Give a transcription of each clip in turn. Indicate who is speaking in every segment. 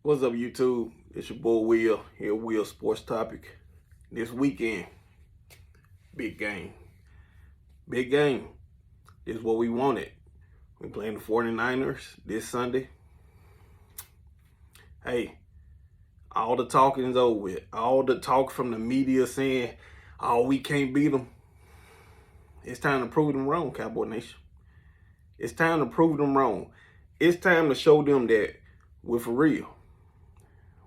Speaker 1: What's up, YouTube? It's your boy Will here. Will Sports Topic. This weekend, big game. Big game. This is what we wanted. We're playing the 49ers this Sunday. Hey, all the talking is over with. All the talk from the media saying, oh, we can't beat them. It's time to prove them wrong, Cowboy Nation. It's time to prove them wrong. It's time to show them that we're for real.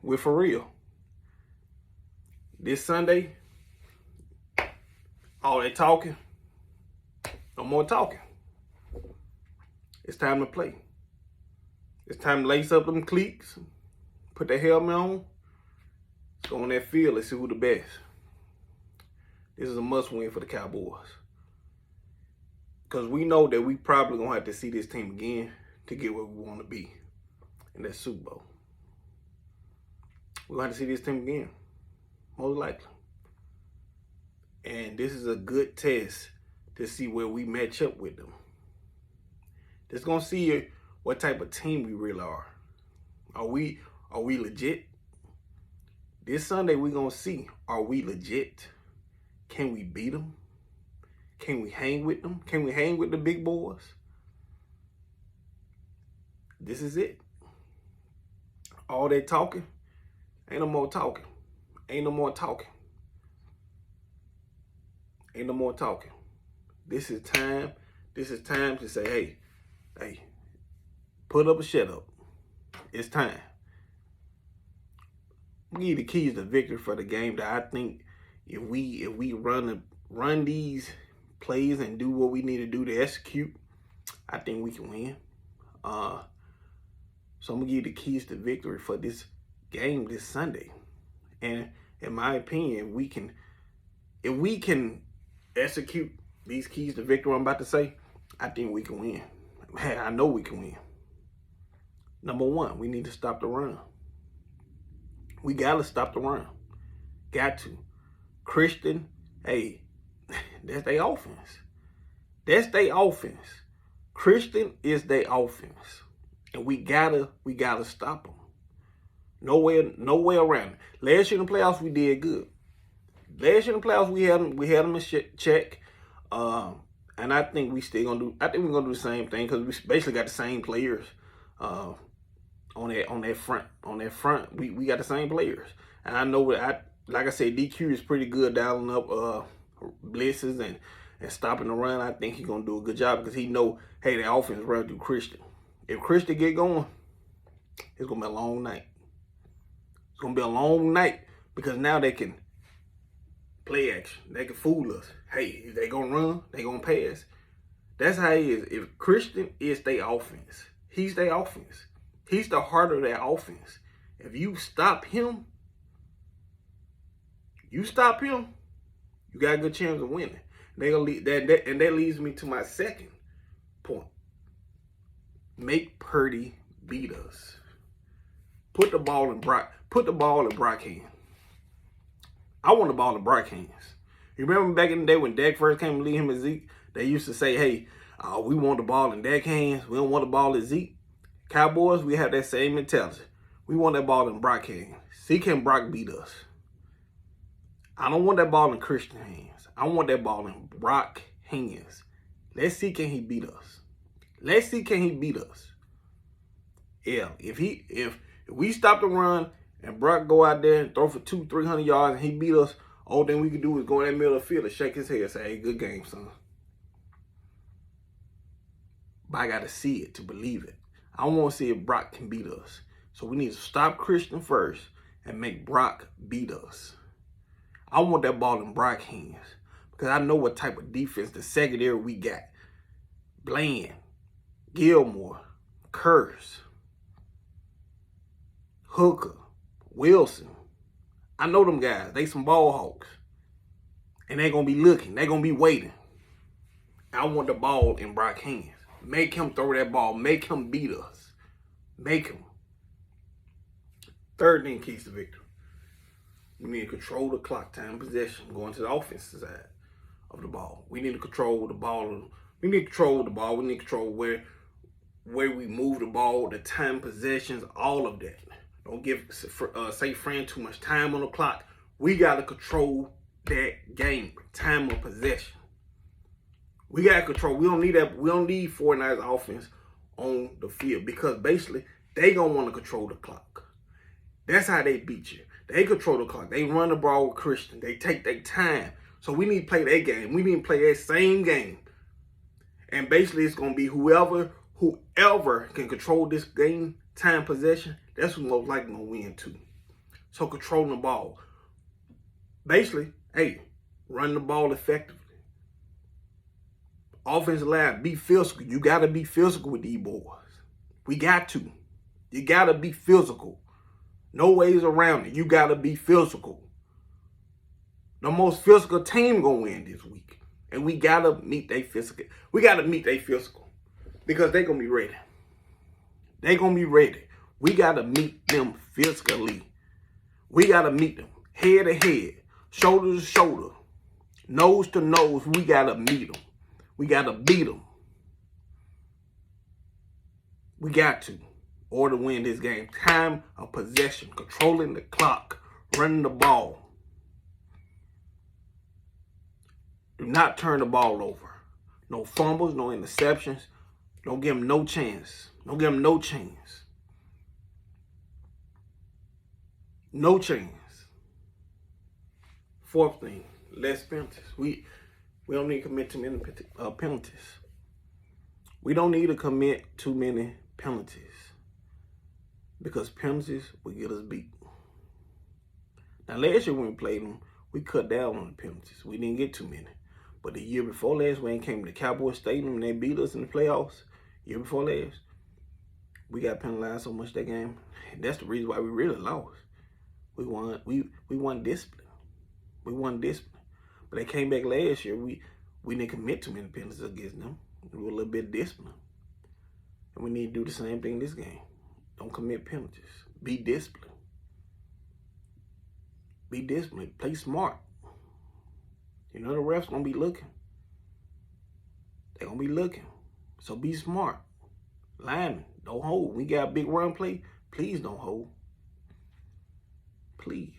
Speaker 1: We're for real. This Sunday, all that talking, no more talking. It's time to play. It's time to lace up them cleats, put that helmet on, let's go on that field, let's see who the best. This is a must win for the Cowboys. Because we know that we probably going to have to see this team again to get where we want to be in that Super Bowl. We're going to have to see this team again, most likely. And this is a good test to see where we match up with them. Just going to see what type of team we really are. Are we legit? This Sunday we're going to see, are we legit? Can we beat them? Can we hang with them? Can we hang with the big boys? This is it. All that talking, ain't no more talking. Ain't no more talking. Ain't no more talking. This is time. This is time to say, hey, put up or shut up. It's time. We need the keys to victory for the game that I think if we run these plays and do what we need to do to execute, I think we can win. So I'm gonna give you the keys to victory for this game this Sunday. And in my opinion, if we can execute these keys to victory I'm about to say, I think we can win. Man, I know we can win. Number one, we need to stop the run. We gotta stop the run. Got to. Christian, hey, that's their offense. That's their offense. Christian is their offense. And we gotta stop them. No way around it. Last year in the playoffs, we did good. Last year in the playoffs, we had them in check. And I think we still gonna do. I think we're gonna do the same thing because we basically got the same players. On that front, we got the same players. And I know like I said, DQ is pretty good dialing up blitzes and stopping the run. I think he's gonna do a good job because he know, hey, the offense run through Christian. If Christian get going, it's gonna be a long night. It's gonna be a long night because now they can play action. They can fool us. Hey, if they gonna run, they gonna pass. That's how he is. If Christian is their offense, he's their offense. He's the heart of their offense. If you stop him, you got a good chance of winning. They gonna lead and that leads me to my second point. Make Purdy beat us. Put the ball in Brock hands. I want the ball in Brock hands. You remember back in the day when Dak first came to lead him and Zeke, they used to say, hey, we want the ball in Dak hands. We don't want the ball in Zeke. Cowboys, we have that same mentality. We want that ball in Brock hands. See, can Brock beat us? I don't want that ball in Christian hands. I want that ball in Brock hands. Let's see, can he beat us? Let's see, can he beat us? Yeah, if we stop the run and Brock go out there and throw for 200-300 yards and he beat us, all thing we can do is go in that middle of the field and shake his head and say, hey, good game, son. But I got to see it to believe it. I want to see if Brock can beat us. So we need to stop Christian first and make Brock beat us. I want that ball in Brock hands because I know what type of defense the secondary we got. Bland, Gilmore, Curse, Hooker, Wilson. I know them guys. They some ball hawks. And they going to be looking. They going to be waiting. I want the ball in Brock hands. Make him throw that ball. Make him beat us. Make him. Third thing, keys to victory. We need to control the clock, time, possession, going to the offensive side of the ball. We need to control the ball. We need to control the ball. We need to control where we move the ball, the time, possessions, all of that. Don't give St. Fran too much time on the clock. We got to control that game. Time of possession. We got to control. We don't need that. We don't need 49ers offense on the field because basically they going to want to control the clock. That's how they beat you. They control the clock. They run the ball with Christian. They take their time. So we need to play that game. We need to play that same game. And basically it's going to be whoever can control this game, time possession, that's who's most likely going to win too. So controlling the ball. Basically, hey, run the ball effectively. Offensive line, be physical. You got to be physical with these boys. We got to. You got to be physical. No ways around it. You got to be physical. The most physical team going to win this week. And we got to meet their physical. We got to meet their physical. Because they're going to be ready. They're going to be ready. We got to meet them physically. We got to meet them head to head, shoulder to shoulder, nose to nose. We got to meet them. We got to beat them. We got to. Or to win this game. Time of possession. Controlling the clock. Running the ball. Do not turn the ball over. No fumbles, no interceptions. Don't give them no chance. Don't give them no chance. No chance. Fourth thing, less penalties. We don't need to commit too many penalties. We don't need to commit too many penalties because penalties will get us beat. Now, last year when we played them, we cut down on the penalties. We didn't get too many. But the year before last, when it came to the Cowboys Stadium and they beat us in the playoffs, year before last, we got penalized so much that game. And that's the reason why we really lost. We won discipline. We won discipline. But they came back last year. We didn't commit too many penalties against them. We were a little bit disciplined. And we need to do the same thing this game. Don't commit penalties. Be disciplined. Be disciplined. Play smart. You know the refs going to be looking. They're going to be looking. So be smart. Linemen, don't hold. We got a big run play. Please don't hold. Please.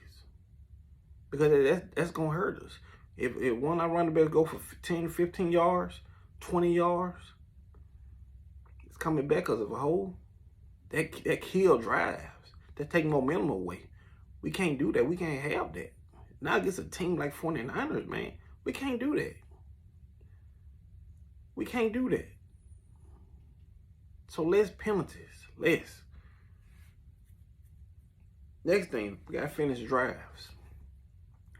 Speaker 1: Because that's going to hurt us. If one of our running backs go for 10, 15 yards, 20 yards, it's coming back because of a hold. That kill drives. That take momentum away. We can't do that. We can't have that. Not against a team like 49ers, man. We can't do that. We can't do that. So less penalties. Less. Next thing, we got to finish drives.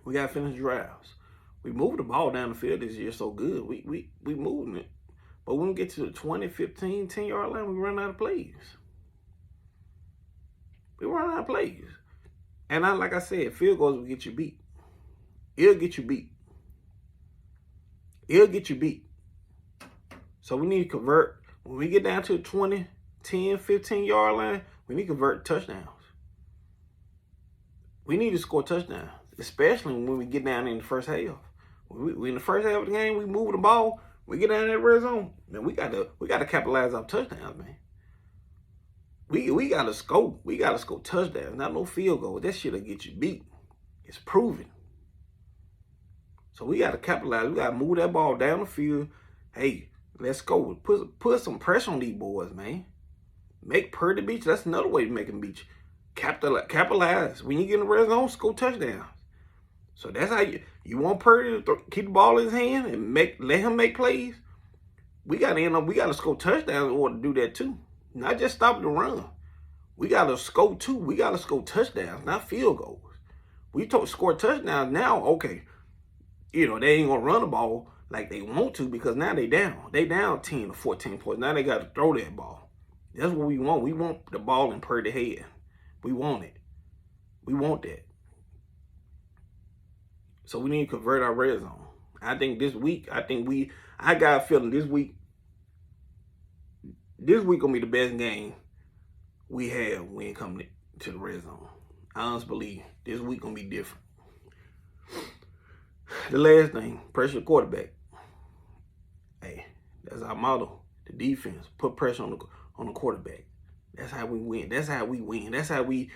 Speaker 1: We got to finish drives. We moved the ball down the field this year so good. We moving it. But when we get to the 20, 15, 10-yard line, we run out of plays. We run out of plays. And like I said, field goals will get you beat. It'll get you beat. It'll get you beat. So we need to convert. When we get down to the 20, 10, 15-yard line, we need to convert touchdowns. We need to score touchdowns, especially when we get down in the first half. When in the first half of the game, we move the ball, we get down in that red zone, man, we gotta capitalize off touchdowns, man. We gotta score. We gotta score touchdowns, not no field goal. That shit'll get you beat. It's proven. So we gotta capitalize. We gotta move that ball down the field. Hey, let's go. Put some pressure on these boys, man. Make Purdy beat you. That's another way to make them beat you. Capitalize. When you get in the red zone, score touchdowns. So that's how you want Purdy to keep the ball in his hand and let him make plays. We gotta score touchdowns in order to do that too. Not just stop the run. We gotta score too. We gotta score touchdowns, not field goals. We score touchdowns now, okay. You know, they ain't gonna run the ball like they want to because now they down. They down 10 or 14 points. Now they gotta throw that ball. That's what we want. We want the ball in Purdy's head. We want it. We want that. So we need to convert our red zone. I think this week, I got a feeling this week gonna be the best game we have when it comes to the red zone. I honestly believe this week gonna be different. The last thing, pressure the quarterback. Hey, that's our motto. The defense, put pressure on the quarterback. That's how we win. That's how we win. That's how we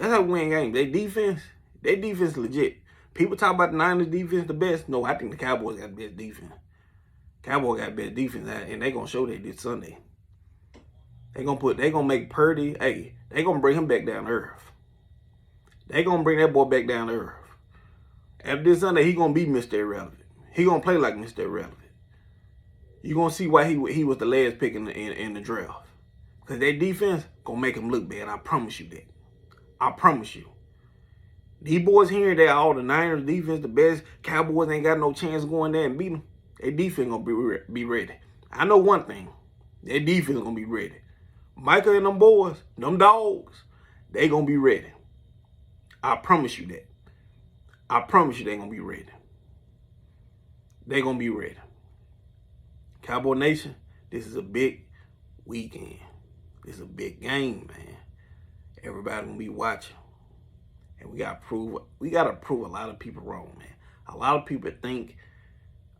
Speaker 1: That's how we win games. Their defense legit. People talk about the Niners defense the best. No, I think the Cowboys got the best defense. Cowboys got the best defense, and they gonna show that this Sunday. They gonna make Purdy. Hey, they gonna bring him back down to earth. They gonna bring that boy back down to earth. After this Sunday, he gonna be Mr. Irrelevant. He gonna play like Mr. Irrelevant. You gonna see why he was the last pick in the draft. Cause their defense gonna make him look bad. I promise you that. I promise you. These boys hearing that all the Niners defense the best, Cowboys ain't got no chance going there and beat them. Their defense gonna be ready. I know one thing. Their defense gonna be ready. Micah and them boys, them dogs, they gonna be ready. I promise you that. I promise you they gonna be ready. They gonna be ready. Cowboy Nation, this is a big weekend. This is a big game, man. Everybody gonna be watching. And we gotta prove a lot of people wrong, man. A lot of people think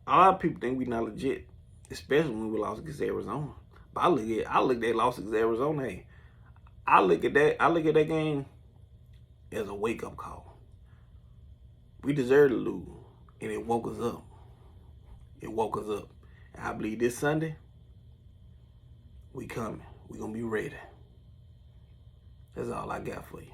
Speaker 1: we not legit, especially when we lost against Arizona. But I look at that loss against Arizona. Hey, I look at that game as a wake-up call. We deserve to lose, and it woke us up. It woke us up. And I believe this Sunday, we coming. We gonna be ready. That's all I got for you.